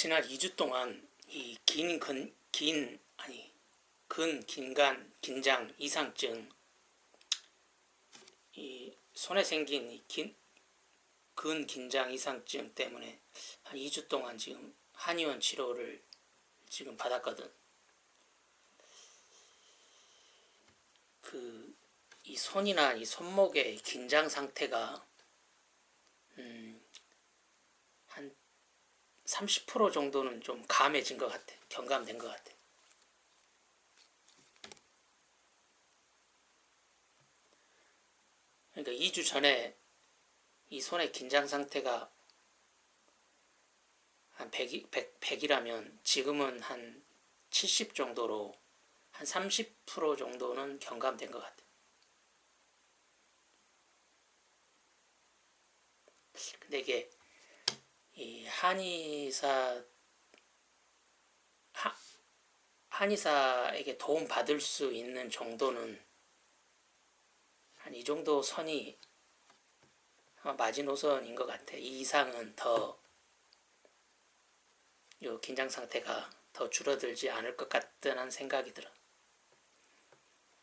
지난 2주 동안 이 근긴간 긴장 이상증, 이 손에 생긴 이 근긴장 이상증 때문에 한 2주 동안 지금 한의원 치료를 지금 받았거든. 이 손이나 이 손목의 긴장 상태가 한 30% 정도는 좀 감해진 것 같아. 경감된 것 같아. 그러니까 2주 전에 이 손의 긴장 상태가 한 100이라면 지금은 한 70 정도로 한 30% 정도는 경감된 것 같아. 근데 이게 이 한의사에게 도움 받을 수 있는 정도는 한 이 정도 선이 아마 마지노선인 것 같아. 이 이상은 더 요 긴장 상태가 더 줄어들지 않을 것 같다는 생각이 들어.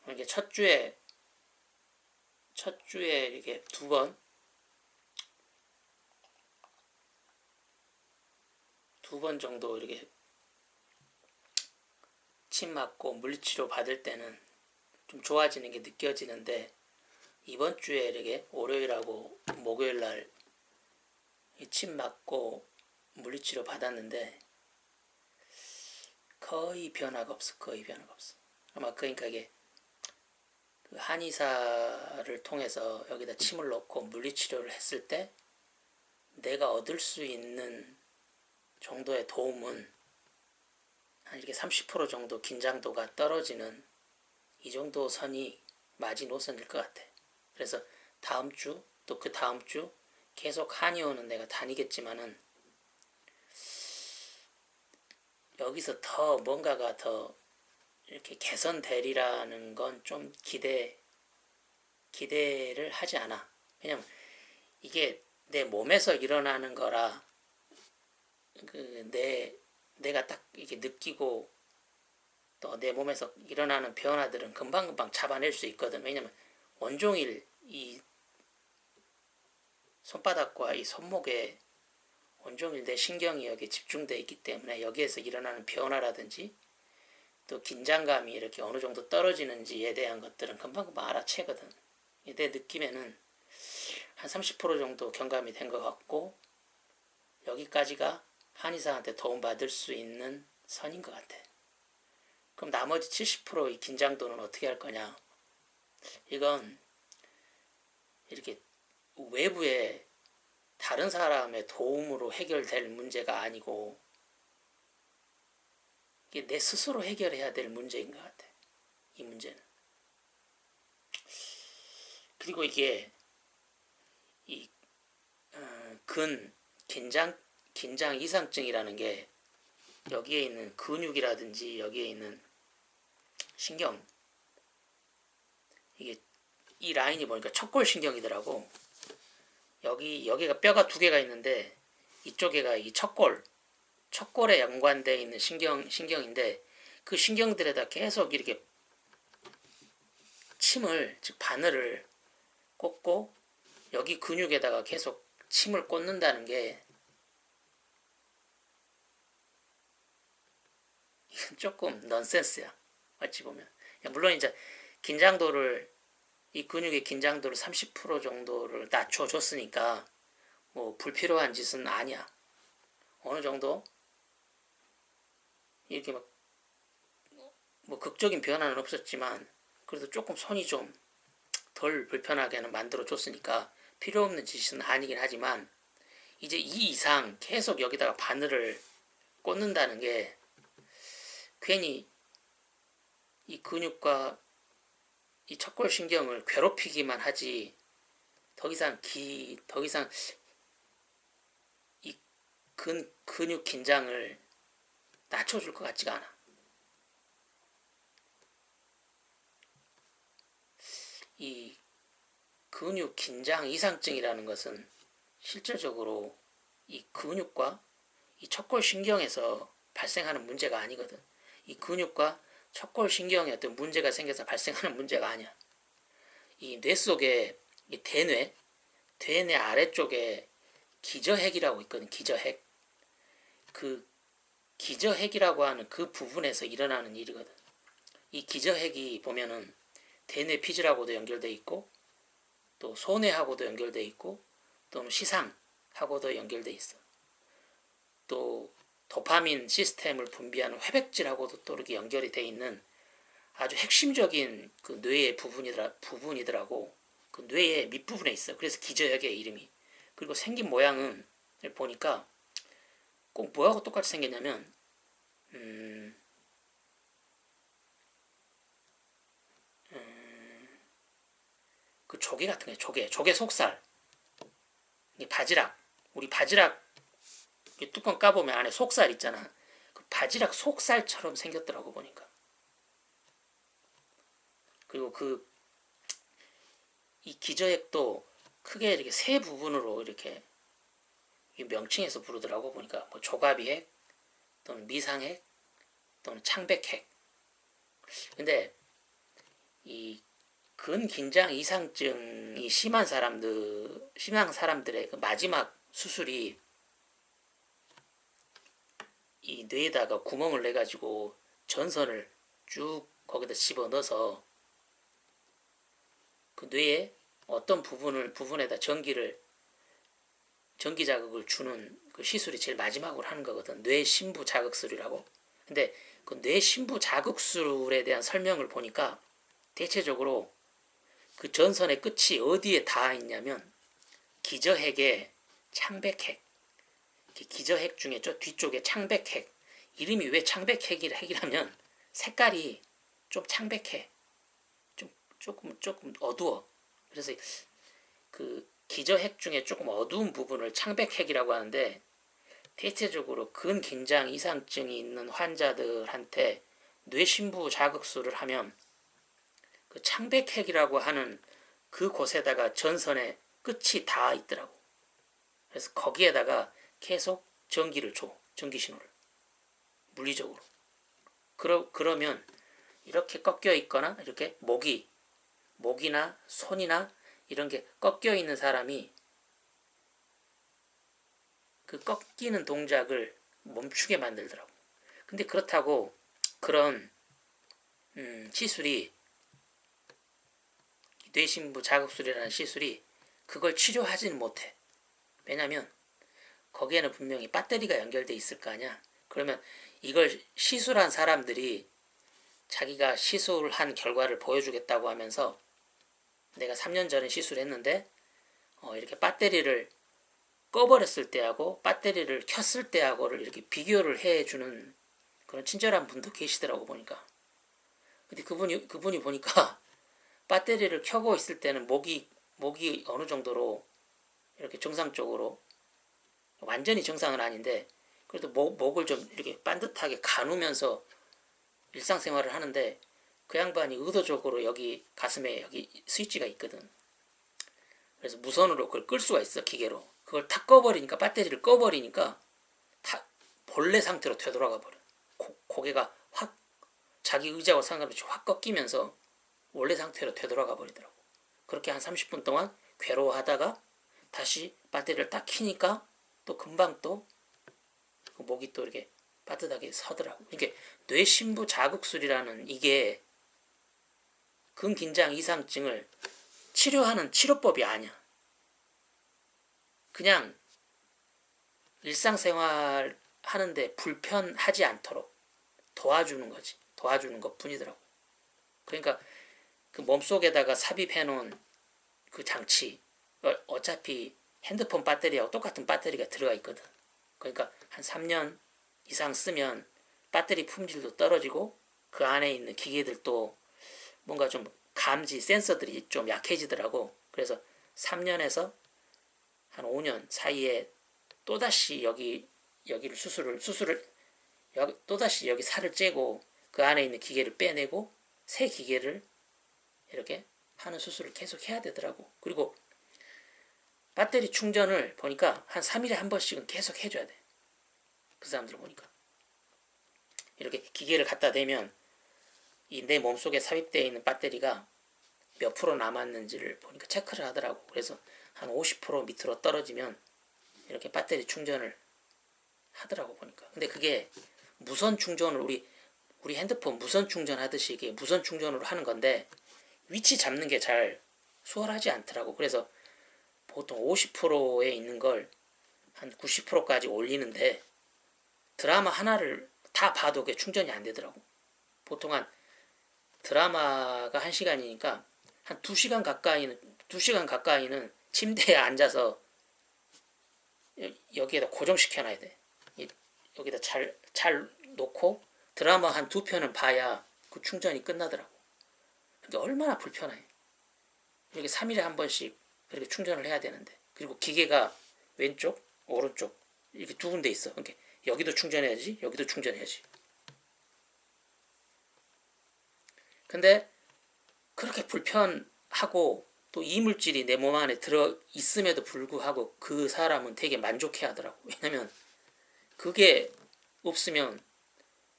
이게 첫 주에 이렇게 두 번 정도 이렇게 침 맞고 물리치료 받을 때는 좀 좋아지는 게 느껴지는데, 이번 주에 이렇게 월요일하고 목요일날 침 맞고 물리치료 받았는데 거의 변화가 없어. 아마 그러니까 이게 그 한의사를 통해서 여기다 침을 넣고 물리치료를 했을 때 내가 얻을 수 있는 정도의 도움은 한 이렇게 30% 정도 긴장도가 떨어지는 이 정도 선이 마지노선일 것 같아. 그래서 다음 주 또 그 다음 주 계속 한의원은 내가 다니겠지만은 여기서 더 뭔가가 더 이렇게 개선되리라는 건 좀 기대를 하지 않아. 왜냐면 이게 내 몸에서 일어나는 거라 내가 딱 이렇게 느끼고 또 내 몸에서 일어나는 변화들은 금방금방 잡아낼 수 있거든. 왜냐면 온종일 이 손바닥과 이 손목에 온종일 내 신경이 여기에 집중되어 있기 때문에 여기에서 일어나는 변화라든지 또 긴장감이 이렇게 어느 정도 떨어지는지에 대한 것들은 금방금방 알아채거든. 내 느낌에는 한 30% 정도 경감이 된 것 같고, 여기까지가 한의사한테 도움받을 수 있는 선인 것 같아. 그럼 나머지 70%의 긴장도는 어떻게 할 거냐? 이건 이렇게 외부의 다른 사람의 도움으로 해결될 문제가 아니고 이게 내 스스로 해결해야 될 문제인 것 같아. 이 문제는. 그리고 이게 이 긴장 이상증이라는 게 여기에 있는 근육이라든지 여기에 있는 신경, 이게 이 라인이 보니까 척골신경이더라고. 여기가 뼈가 두 개가 있는데 이쪽에가 이 척골에 연관되어 있는 신경인데 그 신경들에다 계속 이렇게 즉 바늘을 꽂고 여기 근육에다가 계속 침을 꽂는다는 게 조금 넌센스야. 어찌 보면. 물론 이제 이 근육의 긴장도를 30% 정도를 낮춰줬으니까 뭐 불필요한 짓은 아니야. 어느 정도 이렇게 뭐 극적인 변화는 없었지만 그래도 조금 손이 좀 덜 불편하게는 만들어줬으니까 필요 없는 짓은 아니긴 하지만, 이제 이 이상 계속 여기다가 바늘을 꽂는다는 게 괜히 이 근육과 이 척골신경을 괴롭히기만 하지 더 이상 이 근육 긴장을 낮춰줄 것 같지가 않아. 이 근육 긴장 이상증이라는 것은 실질적으로 이 근육과 이 척골신경에서 발생하는 문제가 아니거든. 이 근육과 척골신경에 어떤 문제가 생겨서 발생하는 문제가 아니야. 이 뇌 속에 이 대뇌 아래쪽에 기저핵이라고 있거든. 기저핵. 그 기저핵이라고 하는 그 부분에서 일어나는 일이거든. 이 기저핵이 보면은 대뇌 피질하고도 연결돼 있고 또 소뇌하고도 연결돼 있고 또는 시상하고도 연결돼 있어. 또 도파민 시스템을 분비하는 회백질하고도 또 이렇게 연결이 돼 있는 아주 핵심적인 그 뇌의 부분이더라고. 그 뇌의 밑부분에 있어. 그래서 기저핵의 이름이. 그리고 생긴 모양은 보니까 꼭 뭐하고 똑같이 생겼냐면 그 조개 같은 거야. 조개 속살. 이게 바지락. 우리 바지락 뚜껑 까보면 안에 속살 있잖아. 그 바지락 속살처럼 생겼더라고 보니까. 그리고 이 기저핵도 크게 이렇게 세 부분으로 이렇게 명칭해서 부르더라고 보니까 뭐 조가비핵 또는 미상핵 또는 창백핵. 근데 이 근긴장 이상증이 심한 사람들의 그 마지막 수술이 이 뇌에다가 구멍을 내가지고 전선을 쭉 거기다 집어넣어서 그 뇌에 어떤 부분에다 전기 자극을 주는 그 시술이 제일 마지막으로 하는 거거든. 뇌신부 자극술이라고. 근데 그 뇌신부 자극술에 대한 설명을 보니까 대체적으로 그 전선의 끝이 어디에 닿아 있냐면 기저핵에 창백핵. 기저핵 중에 저 뒤쪽에 창백핵. 이름이 왜 창백핵이라면 색깔이 좀 창백해. 조금 어두워. 그래서 그 기저핵 중에 조금 어두운 부분을 창백핵이라고 하는데 대체적으로 근긴장 이상증이 있는 환자들한테 뇌신부 자극술을 하면 그 창백핵이라고 하는 그 곳에다가 전선의 끝이 닿아 있더라고. 그래서 거기에다가 계속 전기를 줘. 전기 신호를. 물리적으로. 그러면 이렇게 꺾여 있거나 이렇게 목이나 손이나 이런 게 꺾여 있는 사람이 그 꺾이는 동작을 멈추게 만들더라고. 근데 그렇다고 그런 시술이 뇌신부 자극술이라는 시술이 그걸 치료하지는 못해. 왜냐면 거기에는 분명히 배터리가 연결돼 있을 거 아니야. 그러면 이걸 시술한 사람들이 자기가 시술한 결과를 보여주겠다고 하면서 내가 3년 전에 시술했는데 이렇게 배터리를 꺼버렸을 때하고 배터리를 켰을 때하고를 이렇게 비교를 해주는 그런 친절한 분도 계시더라고 보니까. 근데 그분이 보니까 배터리를 켜고 있을 때는 목이 어느 정도로 이렇게 정상적으로 완전히 정상은 아닌데 그래도 목을 좀 이렇게 반듯하게 가누면서 일상생활을 하는데 그 양반이 의도적으로 여기 가슴에 여기 스위치가 있거든. 그래서 무선으로 그걸 끌 수가 있어. 기계로. 그걸 탁 꺼버리니까 배터리를 꺼버리니까 다 본래 상태로 되돌아가 버려. 고개가 확 자기 의지하고 상관없이 확 꺾이면서 원래 상태로 되돌아가 버리더라고. 그렇게 한 30분 동안 괴로워하다가 다시 배터리를 딱 켜니까 또 금방 또 목이 또 이렇게 빠듯하게 서더라고. 이게 뇌신부 자극술이라는 이게 근긴장 이상증을 치료하는 치료법이 아니야. 그냥 일상생활 하는데 불편하지 않도록 도와주는 거지. 도와주는 것 뿐이더라고. 그러니까 그 몸속에다가 삽입해 놓은 그 장치 어차피 핸드폰 배터리하고 똑같은 배터리가 들어가 있거든. 그러니까 한 3년 이상 쓰면 배터리 품질도 떨어지고 그 안에 있는 기계들도 뭔가 좀 감지 센서들이 좀 약해지더라고. 그래서 3년에서 한 5년 사이에 또다시 여기를 수술을 또다시 여기 살을 째고 그 안에 있는 기계를 빼내고 새 기계를 이렇게 하는 수술을 계속 해야 되더라고. 그리고 배터리 충전을 보니까 한 3일에 한 번씩은 계속 해줘야 돼. 그 사람들 보니까. 이렇게 기계를 갖다 대면 이 내 몸속에 삽입되어 있는 배터리가 몇 프로 남았는지를 보니까 체크를 하더라고. 그래서 한 50% 밑으로 떨어지면 이렇게 배터리 충전을 하더라고 보니까. 근데 그게 무선 충전을 우리 핸드폰 무선 충전하듯이 이게 무선 충전으로 하는 건데 위치 잡는 게 잘 수월하지 않더라고. 그래서 보통 50%에 있는 걸 한 90%까지 올리는데 드라마 하나를 다 봐도 그게 충전이 안 되더라고. 보통 한 드라마가 1시간이니까 한 2시간 가까이는 침대에 앉아서 여기에다 고정시켜놔야 돼. 여기다 잘 놓고 드라마 한 2편은 봐야 그 충전이 끝나더라고. 그게 얼마나 불편해. 이렇게 3일에 한 번씩 그렇게 충전을 해야 되는데. 그리고 기계가 왼쪽, 오른쪽 이렇게 두 군데 있어. 그러니까 여기도 충전해야지, 여기도 충전해야지. 근데 그렇게 불편하고 또 이물질이 내 몸 안에 들어 있음에도 불구하고 그 사람은 되게 만족해 하더라고. 왜냐면 그게 없으면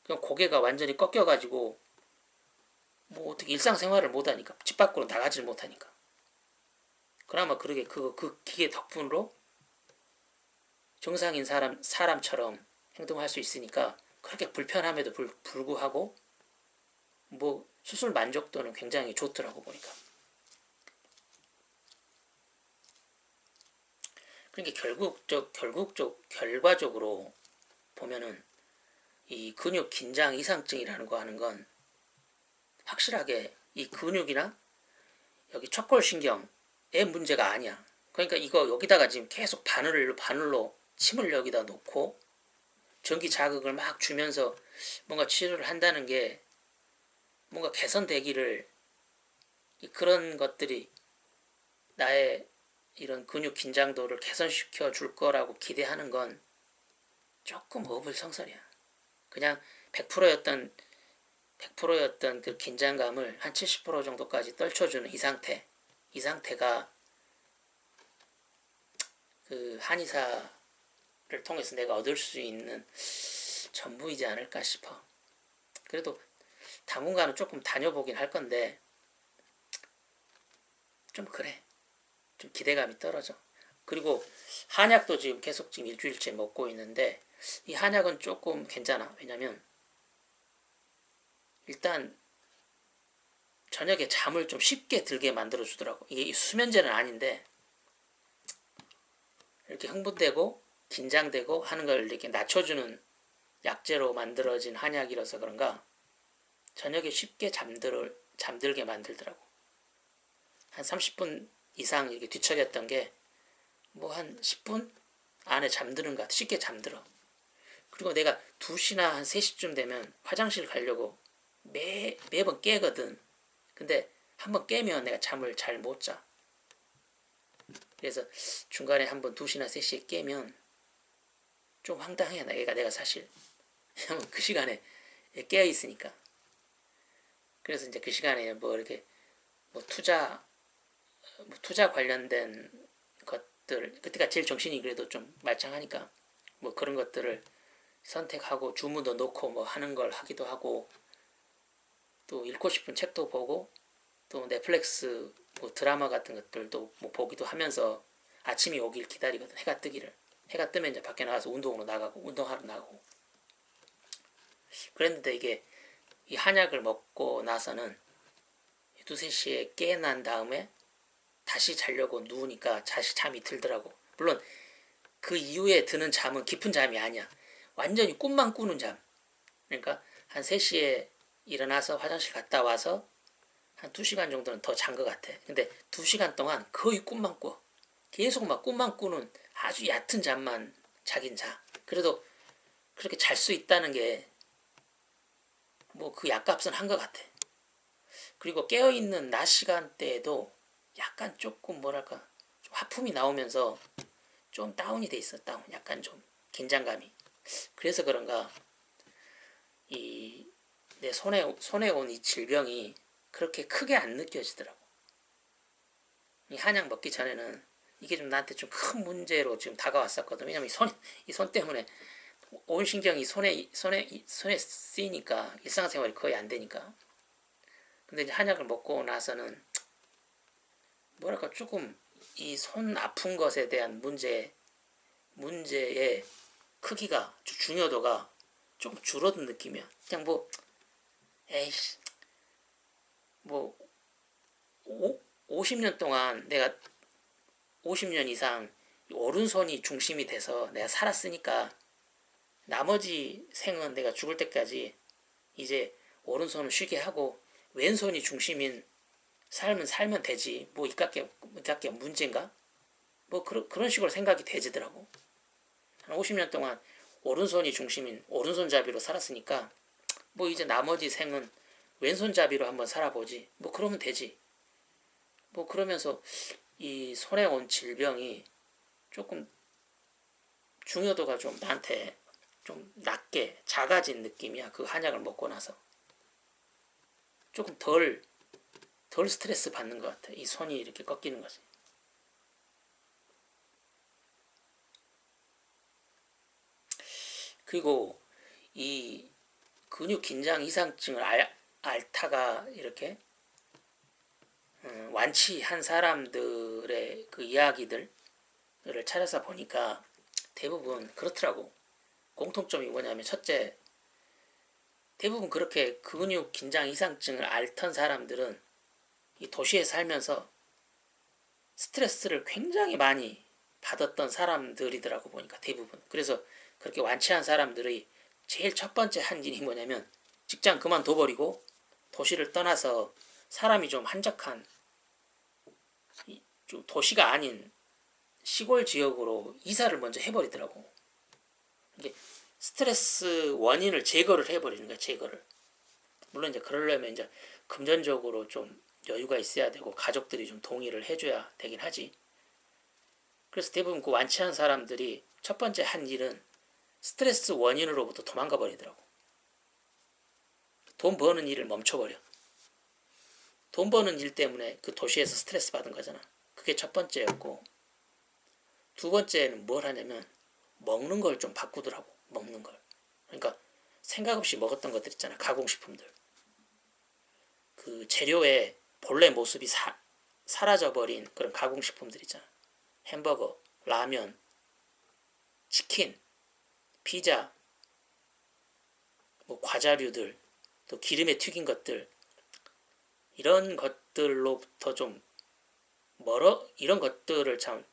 그냥 고개가 완전히 꺾여가지고 뭐 어떻게 일상생활을 못하니까, 집 밖으로 나가질 못하니까. 그나마 그러게 그 기계 덕분으로 정상인 사람처럼 행동할 수 있으니까 그렇게 불편함에도 불구하고 뭐 수술 만족도는 굉장히 좋더라고 보니까. 그러니까 결과적으로 보면은 이 근육 긴장 이상증이라는 거 하는 건 확실하게 이 근육이나 여기 척골신경의 문제가 아니야. 그러니까 이거 여기다가 지금 계속 바늘로 침을 여기다 놓고 전기 자극을 막 주면서 뭔가 치료를 한다는 게 뭔가 개선되기를, 그런 것들이 나의 이런 근육 긴장도를 개선시켜 줄 거라고 기대하는 건 조금 어불성설이야. 그냥 100%였던 그 긴장감을 한 70% 정도까지 떨쳐주는 이 상태가 그 한의사를 통해서 내가 얻을 수 있는 전부이지 않을까 싶어. 그래도 당분간은 조금 다녀보긴 할 건데 좀 그래. 좀 기대감이 떨어져. 그리고 한약도 지금 계속 지금 일주일째 먹고 있는데 이 한약은 조금 괜찮아. 왜냐면 일단 저녁에 잠을 좀 쉽게 들게 만들어주더라고. 이게 수면제는 아닌데 이렇게 흥분되고 긴장되고 하는 걸 이렇게 낮춰주는 약재로 만들어진 한약이라서 그런가 저녁에 쉽게 잠들게 만들더라고. 한 30분 이상 이렇게 뒤척였던 게 뭐 한 10분 안에 잠드는 것 같아. 쉽게 잠들어. 그리고 내가 2시나 한 3시쯤 되면 화장실 가려고 매번 깨거든. 근데 한번 깨면 내가 잠을 잘 못 자. 그래서 중간에 한번 2시나 3시에 깨면 좀 황당해. 내가 사실. 왜냐면 그 시간에 깨어 있으니까. 그래서 이제 그 시간에 뭐 이렇게 뭐 투자 관련된 것들, 그때가 제일 정신이 그래도 좀 말짱하니까 뭐 그런 것들을 선택하고 주문도 놓고 뭐 하는 걸 하기도 하고, 또 읽고 싶은 책도 보고, 또 넷플릭스 뭐 드라마 같은 것들도 뭐 보기도 하면서 아침이 오길 기다리거든. 해가 뜨기를. 해가 뜨면 이제 밖에 나가서 운동하러 나가고. 그랬는데 이게 이 한약을 먹고 나서는 2, 3시에 깨난 다음에 다시 자려고 누우니까 다시 잠이 들더라고. 물론 그 이후에 드는 잠은 깊은 잠이 아니야. 완전히 꿈만 꾸는 잠. 그러니까 한 3시에 일어나서 화장실 갔다 와서 한 2시간 정도는 더 잔 것 같아. 근데 2시간 동안 거의 꿈만 꿔. 계속 막 꿈만 꾸는 아주 얕은 잠만 자긴 자. 그래도 그렇게 잘 수 있다는 게 뭐 그 약값은 한 것 같아. 그리고 깨어있는 낮 시간대에도 약간 조금 뭐랄까 좀 하품이 나오면서 좀 다운이 돼 있어. 다운. 약간 좀 긴장감이. 그래서 그런가 이 내 손에 온 이 질병이 그렇게 크게 안 느껴지더라고. 이 한약 먹기 전에는 이게 좀 나한테 좀 큰 문제로 지금 다가왔었거든. 왜냐면 이 손 때문에 온 신경이 손에 쓰이니까 일상생활이 거의 안 되니까. 근데 이제 한약을 먹고 나서는 뭐랄까 조금 이 손 아픈 것에 대한 문제의 크기가 중요도가 조금 줄어든 느낌이야. 그냥 뭐 에이씨 뭐 50년 동안 내가 50년 이상 오른손이 중심이 돼서 내가 살았으니까 나머지 생은 내가 죽을 때까지 이제 오른손을 쉬게 하고 왼손이 중심인 삶은 살면 되지. 뭐 이깎게 문제인가? 뭐 그런 식으로 생각이 되지더라고. 한 50년 동안 오른손이 중심인 오른손잡이로 살았으니까 뭐 이제 나머지 생은 왼손잡이로 한번 살아보지. 뭐 그러면 되지. 뭐 그러면서 이 손에 온 질병이 조금 중요도가 좀 나한테 좀 낮게 작아진 느낌이야. 그 한약을 먹고 나서. 조금 덜 스트레스 받는 것 같아. 이 손이 이렇게 꺾이는 거지. 그리고 이 근육 긴장 이상증을 앓다가 이렇게 완치한 사람들의 그 이야기들을 찾아서 보니까 대부분 그렇더라고. 공통점이 뭐냐면 첫째, 대부분 그렇게 근육 긴장 이상증을 앓던 사람들은 이 도시에 살면서 스트레스를 굉장히 많이 받았던 사람들이더라고 보니까 대부분. 그래서 그렇게 완치한 사람들의 제일 첫 번째 한 일이 뭐냐면 직장 그만둬버리고 도시를 떠나서 사람이 좀 한적한 좀 도시가 아닌 시골 지역으로 이사를 먼저 해버리더라고. 이게 스트레스 원인을 제거를 해버리는 거야, 제거를. 물론 이제 그러려면 이제 금전적으로 좀 여유가 있어야 되고 가족들이 좀 동의를 해줘야 되긴 하지. 그래서 대부분 그 완치한 사람들이 첫 번째 한 일은 스트레스 원인으로부터 도망가 버리더라고. 돈 버는 일을 멈춰버려. 돈 버는 일 때문에 그 도시에서 스트레스 받은 거잖아. 그게 첫 번째였고, 두 번째는 뭘 하냐면 먹는 걸 좀 바꾸더라고. 먹는 걸. 그러니까 생각 없이 먹었던 것들 있잖아. 가공식품들. 그 재료의 본래 모습이 사라져버린 그런 가공식품들 있잖아. 햄버거, 라면, 치킨, 피자, 뭐 과자류들, 또 기름에 튀긴 것들, 이런 것들로부터 좀 이런 것들을 참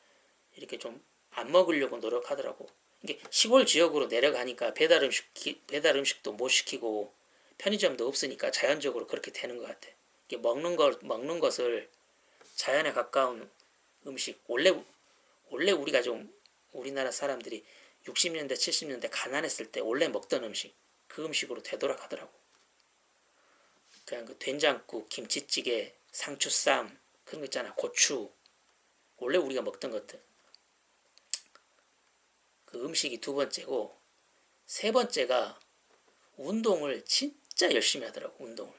이렇게 좀 안 먹으려고 노력하더라고. 이게 시골 지역으로 내려가니까 배달 음식도 못 시키고 편의점도 없으니까 자연적으로 그렇게 되는 것 같아. 이게 먹는 것을 자연에 가까운 음식, 원래 우리가 좀 우리나라 사람들이 60년대, 70년대 가난했을 때 원래 먹던 음식, 그 음식으로 되돌아가더라고. 그냥 그 된장국, 김치찌개, 상추쌈, 그런 거 있잖아. 고추. 원래 우리가 먹던 것들. 그 음식이 두 번째고, 세 번째가 운동을 진짜 열심히 하더라고, 운동을.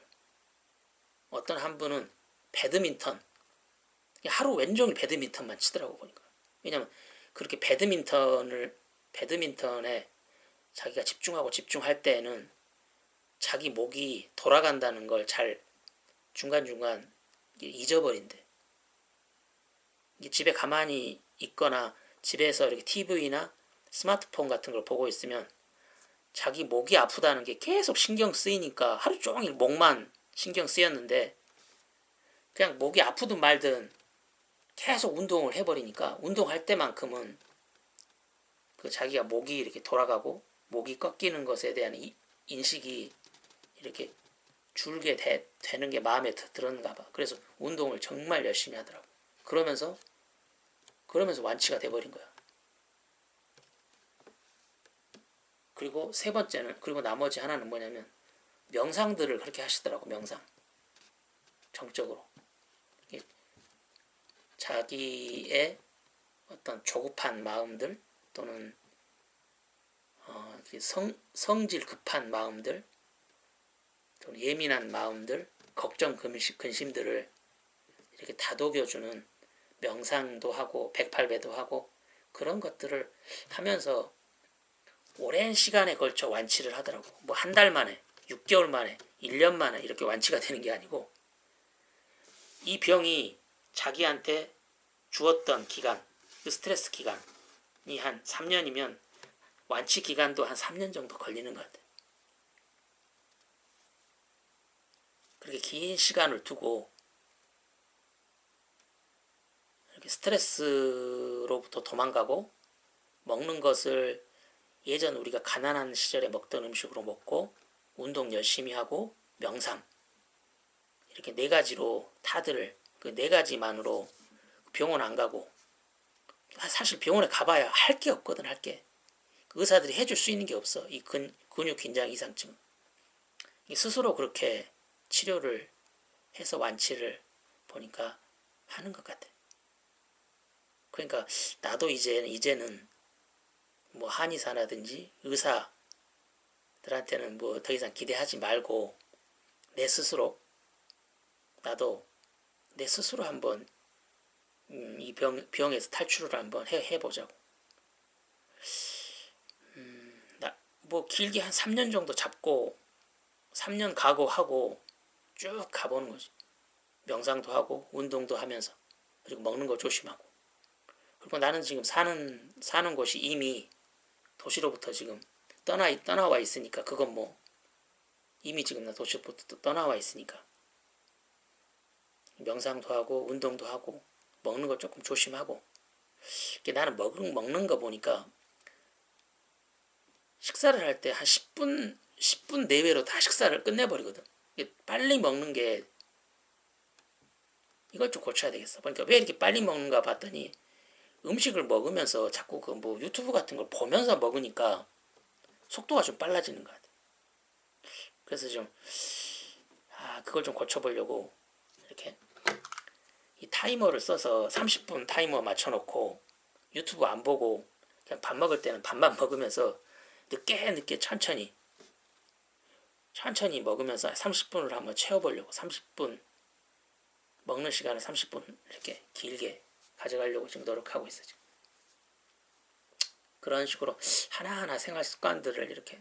어떤 한 분은 배드민턴. 하루 왼종일 배드민턴만 치더라고, 보니까. 왜냐면 그렇게 배드민턴에 자기가 집중할 때에는 자기 목이 돌아간다는 걸 잘 중간중간 잊어버린대. 집에 가만히 있거나 집에서 이렇게 TV나 스마트폰 같은 걸 보고 있으면 자기 목이 아프다는 게 계속 신경 쓰이니까 하루 종일 목만 신경 쓰였는데 그냥 목이 아프든 말든 계속 운동을 해버리니까 운동할 때만큼은 그 자기가 목이 이렇게 돌아가고 목이 꺾이는 것에 대한 인식이 이렇게 줄게 되는 게 마음에 들었는가 봐. 그래서 운동을 정말 열심히 하더라고. 그러면서 완치가 돼버린 거야. 그리고 세 번째는, 그리고 나머지 하나는 뭐냐면 명상들을 그렇게 하시더라고. 명상. 정적으로. 자기의 어떤 조급한 마음들 또는 성질 급한 마음들 또는 예민한 마음들, 걱정, 근심들을 이렇게 다독여주는 명상도 하고 108배도 하고 그런 것들을 하면서 오랜 시간에 걸쳐 완치를 하더라고. 뭐 한 달 만에, 6개월 만에, 1년 만에 이렇게 완치가 되는 게 아니고 이 병이 자기한테 주었던 기간, 그 스트레스 기간이 한 3년이면 완치 기간도 한 3년 정도 걸리는 것 같아. 그렇게 긴 시간을 두고 이렇게 스트레스로부터 도망가고 먹는 것을 예전 우리가 가난한 시절에 먹던 음식으로 먹고 운동 열심히 하고 명상 이렇게 네 가지로 다들 그 네 가지만으로 병원 안 가고 사실 병원에 가봐야 할 게 없거든. 할 게. 그 의사들이 해줄 수 있는 게 없어. 이 근육 긴장 이상증. 스스로 그렇게 치료를 해서 완치를 보니까 하는 것 같아. 그러니까 나도 이제는 뭐 한의사라든지 의사들한테는 뭐 더 이상 기대하지 말고 내 스스로 나도 내 스스로 한번 이 병에서 탈출을 한번 해보자고. 뭐 길게 한 3년 정도 잡고 3년 각오하고 쭉 가보는 거지. 명상도 하고 운동도 하면서 그리고 먹는 거 조심하고. 그리고 나는 지금 사는 곳이 이미 도시로부터 지금 떠나와 있으니까 그건 뭐 이미 지금 나 도시로부터 떠나와 있으니까 명상도 하고 운동도 하고 먹는 거 조금 조심하고. 나는 먹는 거 보니까 식사를 할 때 한 10분 내외로 다 식사를 끝내버리거든. 빨리 먹는 게 이걸 좀 고쳐야 되겠어. 그러니까 왜 이렇게 빨리 먹는가 봤더니 음식을 먹으면서 자꾸 그 뭐 유튜브 같은 걸 보면서 먹으니까 속도가 좀 빨라지는 것 같아. 그래서 그걸 좀 고쳐보려고 이렇게 이 타이머를 써서 30분 타이머 맞춰놓고 유튜브 안 보고 그냥 밥 먹을 때는 밥만 먹으면서 늦게 천천히 먹으면서 30분을 한번 채워보려고. 30분 먹는 시간을 30분 이렇게 길게 가져가려고 지금 노력하고 있어. 지금. 그런 식으로 하나하나 생활 습관들을 이렇게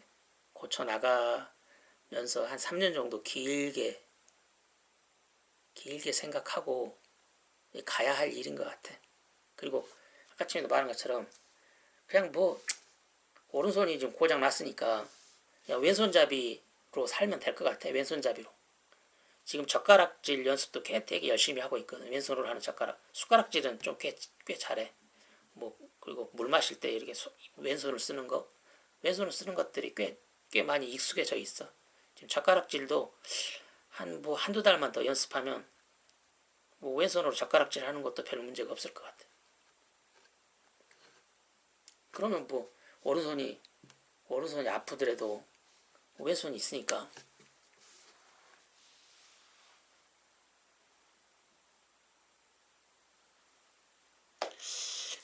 고쳐 나가면서 한 3년 정도 길게 생각하고 가야 할 일인 것 같아. 그리고 아까 전에도 말한 것처럼 그냥 뭐 오른손이 좀 고장 났으니까 그냥 왼손잡이로 살면 될 것 같아. 왼손잡이로. 지금 젓가락질 연습도 되게 열심히 하고 있거든. 왼손으로 하는 젓가락. 숟가락질은 좀 꽤 잘해. 뭐 그리고 물 마실 때 이렇게 왼손을 쓰는 것들이 꽤 많이 익숙해져 있어. 지금 젓가락질도 한두 달만 더 연습하면 뭐 왼손으로 젓가락질 하는 것도 별 문제가 없을 것 같아. 그러면 뭐 오른손이 아프더라도 왼손이 있으니까.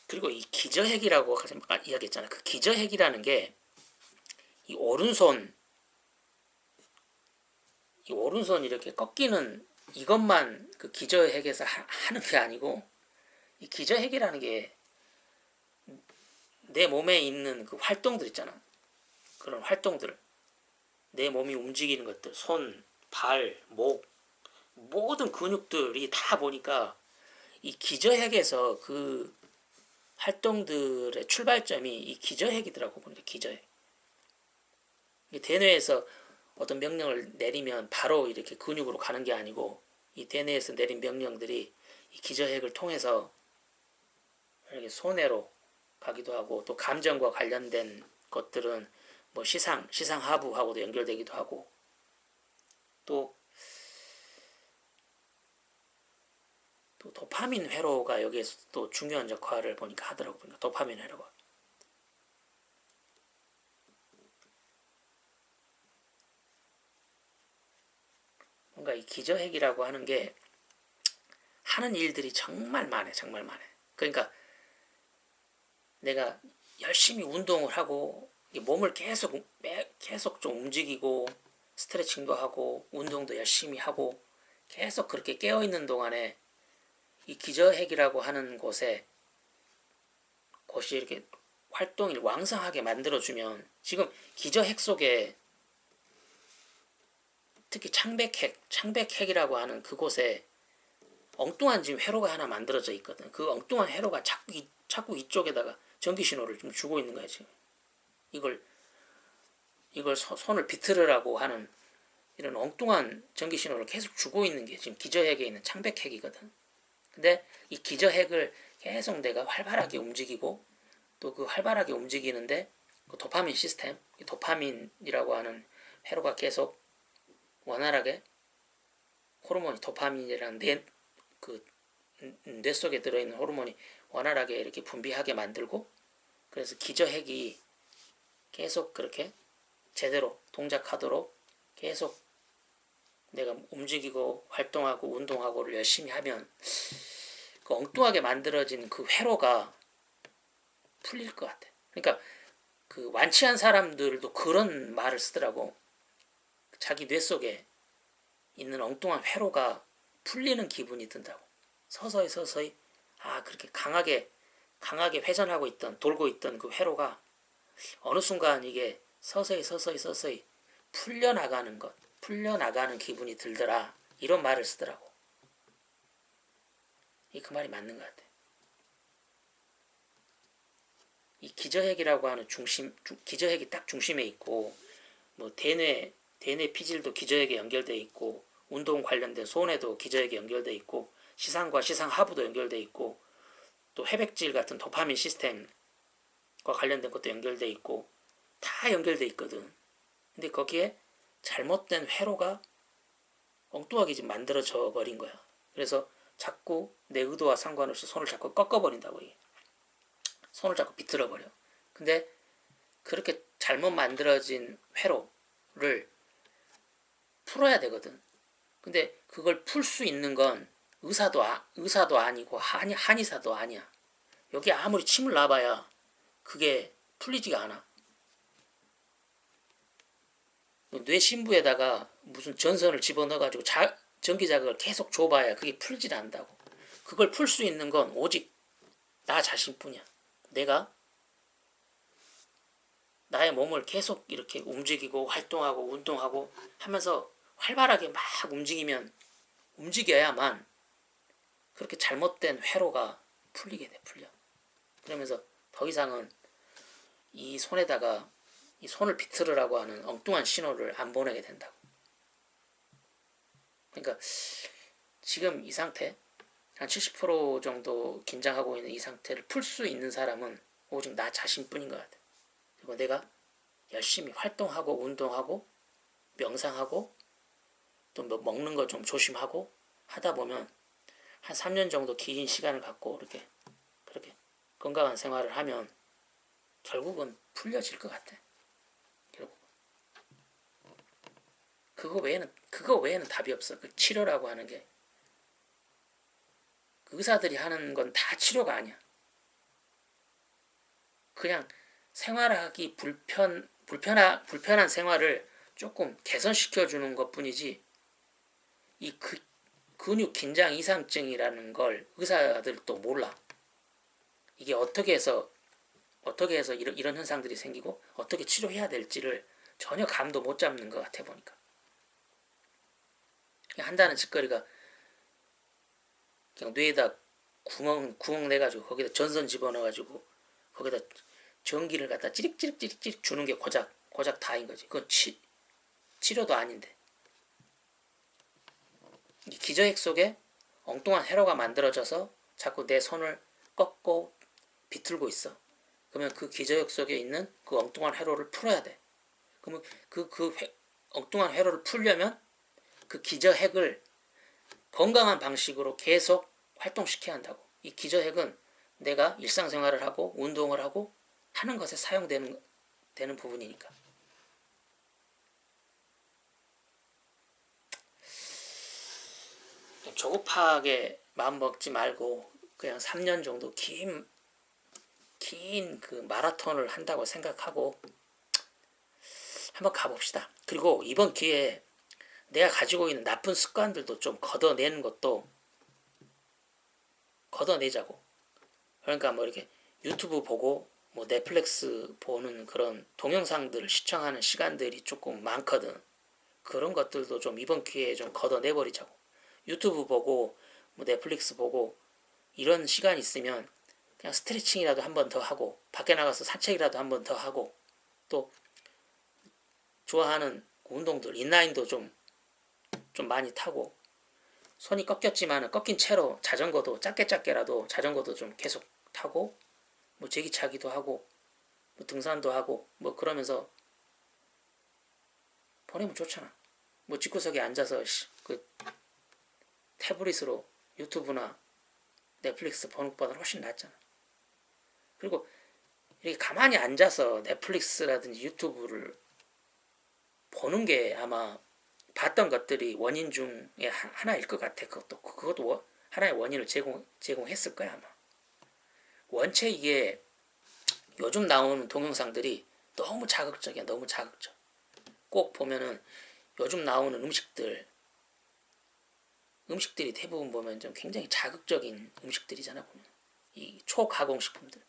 그리고 이 기저핵이라고 아까 이야기했잖아. 그 기저핵이라는 게 이 오른손 이렇게 꺾이는 이것만 그 기저핵에서 하는 게 아니고, 이 기저핵이라는 게 내 몸에 있는 그 활동들 있잖아. 그런 활동들, 내 몸이 움직이는 것들, 손, 발, 목, 모든 근육들이 다 보니까 이 기저핵에서 그 활동들의 출발점이 이 기저핵이더라고. 보니까 기저핵. 대뇌에서 어떤 명령을 내리면 바로 이렇게 근육으로 가는 게 아니고, 이 대뇌에서 내린 명령들이 이 기저핵을 통해서 이렇게 손해로 가기도 하고, 또 감정과 관련된 것들은 뭐 시상하부하고도 연결되기도 하고, 또 도파민 회로가 여기에서 또 중요한 역할을 보니까 하더라고. 보니까 도파민 회로가. 뭔가 이 기저핵이라고 하는 게 하는 일들이 정말 많아. 그러니까 내가 열심히 운동을 하고 몸을 계속 좀 움직이고 스트레칭도 하고 운동도 열심히 하고 계속 그렇게 깨어있는 동안에 이 기저핵이라고 하는 곳이 이렇게 활동을 왕성하게 만들어주면 지금 기저핵 속에 특히 창백핵이라고 하는 그곳에 엉뚱한 지금 회로가 하나 만들어져 있거든. 그 엉뚱한 회로가 자꾸 이쪽에다가 전기 신호를 좀 주고 있는 거야 지금. 이걸 손을 비틀으라고 하는 이런 엉뚱한 전기 신호를 계속 주고 있는 게 지금 기저핵에 있는 창백핵이거든. 근데 이 기저핵을 계속 내가 활발하게 움직이고 또 그 활발하게 움직이는데 그 도파민 시스템, 도파민이라고 하는 회로가 계속 원활하게 호르몬이 도파민이라는 뇌 속에 들어있는 호르몬이 원활하게 이렇게 분비하게 만들고 그래서 기저핵이 계속 그렇게 제대로 동작하도록 계속 내가 움직이고 활동하고 운동하고를 열심히 하면 그 엉뚱하게 만들어진 그 회로가 풀릴 것 같아. 그러니까 그 완치한 사람들도 그런 말을 쓰더라고. 자기 뇌 속에 있는 엉뚱한 회로가 풀리는 기분이 든다고. 서서히 그렇게 강하게 회전하고 있던 돌고 있던 그 회로가 어느 순간 이게 서서히 풀려나가는 기분이 들더라. 이런 말을 쓰더라고. 그 말이 맞는 것 같아. 이 기저핵이라고 하는 기저핵이 딱 중심에 있고 뭐 대뇌 피질도 기저핵에 연결돼 있고 운동 관련된 손에도 기저핵에 연결돼 있고 시상과 시상하부도 연결돼 있고 또 회백질 같은 도파민 시스템과 관련된 것도 연결돼 있고 다 연결돼 있거든. 근데 거기에 잘못된 회로가 엉뚱하게 지금 만들어져 버린 거야. 그래서 자꾸 내 의도와 상관없이 손을 자꾸 꺾어버린다고. 이게. 손을 자꾸 비틀어버려. 근데 그렇게 잘못 만들어진 회로를 풀어야 되거든. 근데 그걸 풀 수 있는 건 의사도 아니고 한의사도 아니야. 여기 아무리 침을 놔봐야 그게 풀리지가 않아. 뇌신부에다가 무슨 전선을 집어넣어가지고 전기 자극을 계속 줘봐야 그게 풀질 않는다고. 그걸 풀 수 있는 건 오직 나 자신뿐이야. 내가 나의 몸을 계속 이렇게 움직이고 활동하고 운동하고 하면서 활발하게 막 움직여야만 그렇게 잘못된 회로가 풀리게 돼. 풀려. 그러면서 더 이상은 이 손에다가 이 손을 비틀으라고 하는 엉뚱한 신호를 안 보내게 된다고. 그러니까 지금 이 상태 한 70% 정도 긴장하고 있는 이 상태를 풀 수 있는 사람은 오직 나 자신뿐인 것 같아. 그리고 내가 열심히 활동하고 운동하고 명상하고 또 먹는 거 좀 조심하고 하다 보면 한 3년 정도 긴 시간을 갖고 그렇게 건강한 생활을 하면 결국은 풀려질 것 같아. 결국 그거 외에는 답이 없어. 그 치료라고 하는 게 그 의사들이 하는 건 다 치료가 아니야. 그냥 생활하기 불편한 생활을 조금 개선시켜주는 것 뿐이지 이 근육 긴장 이상증이라는 걸 의사들도 몰라. 이게 어떻게 해서 이런 현상들이 생기고 어떻게 치료해야 될지를 전혀 감도 못 잡는 것 같아 보니까. 한다는 짓거리가 그냥 뇌에다 구멍 내가지고 거기다 전선 집어넣어가지고 거기다 전기를 갖다 찌릭 주는 게 고작 다인 거지. 그건 치료도 아닌데. 이 기저핵 속에 엉뚱한 회로가 만들어져서 자꾸 내 손을 꺾고 비틀고 있어. 그러면 그 기저핵 속에 있는 그 엉뚱한 회로를 풀어야 돼. 그러면 엉뚱한 회로를 풀려면 그 기저핵을 건강한 방식으로 계속 활동시켜야 한다고. 이 기저핵은 내가 일상생활을 하고 운동을 하고 하는 것에 사용되는 부분이니까. 조급하게 마음먹지 말고 그냥 3년 정도 긴 그 마라톤을 한다고 생각하고 한번 가봅시다. 그리고 이번 기회에 내가 가지고 있는 나쁜 습관들도 좀 걷어내는 것도 걷어내자고. 그러니까 뭐 이렇게 유튜브 보고 뭐 넷플릭스 보는 그런 동영상들을 시청하는 시간들이 조금 많거든. 그런 것들도 좀 이번 기회에 좀 걷어내버리자고. 유튜브 보고 뭐 넷플릭스 보고 이런 시간 있으면 그냥 스트레칭이라도 한 번 더 하고 밖에 나가서 산책이라도 한 번 더 하고 또 좋아하는 운동들 인라인도 좀 많이 타고 손이 꺾였지만 꺾인 채로 자전거도 작게라도 자전거도 좀 계속 타고 뭐 제기차기도 하고 뭐 등산도 하고 뭐 그러면서 보내면 좋잖아. 뭐 집구석에 앉아서 그 태블릿으로 유튜브나 넷플릭스 보는 것보다 훨씬 낫잖아. 그리고 이렇게 가만히 앉아서 넷플릭스라든지 유튜브를 보는 게 아마 봤던 것들이 원인 중에 하나일 것 같아. 그것도 하나의 원인을 제공했을 거야, 아마. 원체 이게 요즘 나오는 동영상들이 너무 자극적이야, 너무 자극적. 꼭 보면은 요즘 나오는 음식들이 대부분 보면 좀 굉장히 자극적인 음식들이잖아, 보면. 이 초가공식품들.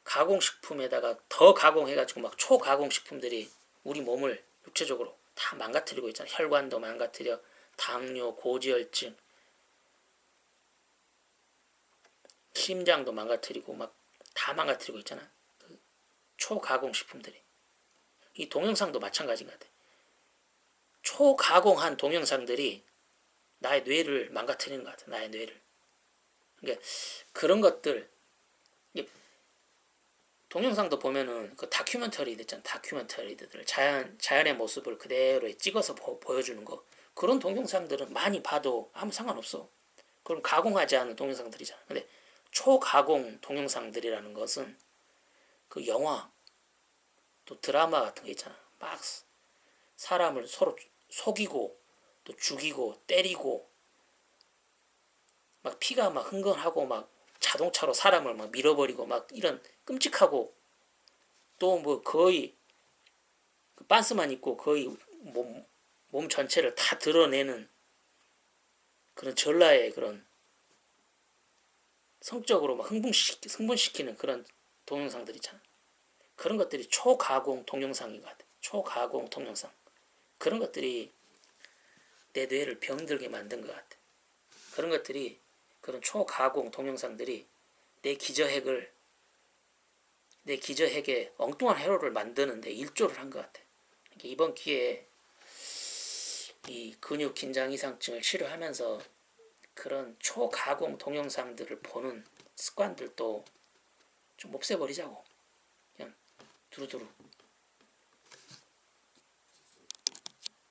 가공식품에다가 더 가공해가지고 막 초가공식품들이 우리 몸을 육체적으로 다 망가뜨리고 있잖아. 혈관도 망가뜨려, 당뇨, 고지혈증, 심장도 망가뜨리고 막 다 망가뜨리고 있잖아. 그 초가공식품들이. 이 동영상도 마찬가지인 것 같아. 초가공한 동영상들이 나의 뇌를 망가뜨리는 것 같아. 나의 뇌를. 그러니까 그런 것들 동영상도 보면은 그 다큐멘터리 있잖아. 다큐멘터리들 자연의 모습을 그대로 찍어서 보여주는 거. 그런 동영상들은 많이 봐도 아무 상관없어. 그럼 가공하지 않은 동영상들이잖아. 근데 초가공 동영상들이라는 것은 그 영화 또 드라마 같은 거 있잖아. 막 사람을 서로 속이고 또 죽이고 때리고 막 피가 막 흥건하고 막 자동차로 사람을 막 밀어버리고 막 이런 끔찍하고 또 뭐 거의 빤스만 입고 거의 몸 전체를 다 드러내는 그런 전라의 그런 성적으로 막 흥분시키는 그런 동영상들 있잖아. 그런 것들이 초가공 동영상인 것 같아. 초가공 동영상. 그런 것들이 내 뇌를 병들게 만든 것 같아. 그런 것들이 그런 초가공 동영상들이 내 기저핵에 엉뚱한 회로를 만드는데 일조를 한 것 같아. 이번 기회에 이 근육 긴장 이상증을 치료하면서 그런 초가공 동영상들을 보는 습관들도 좀 없애버리자고. 그냥 두루두루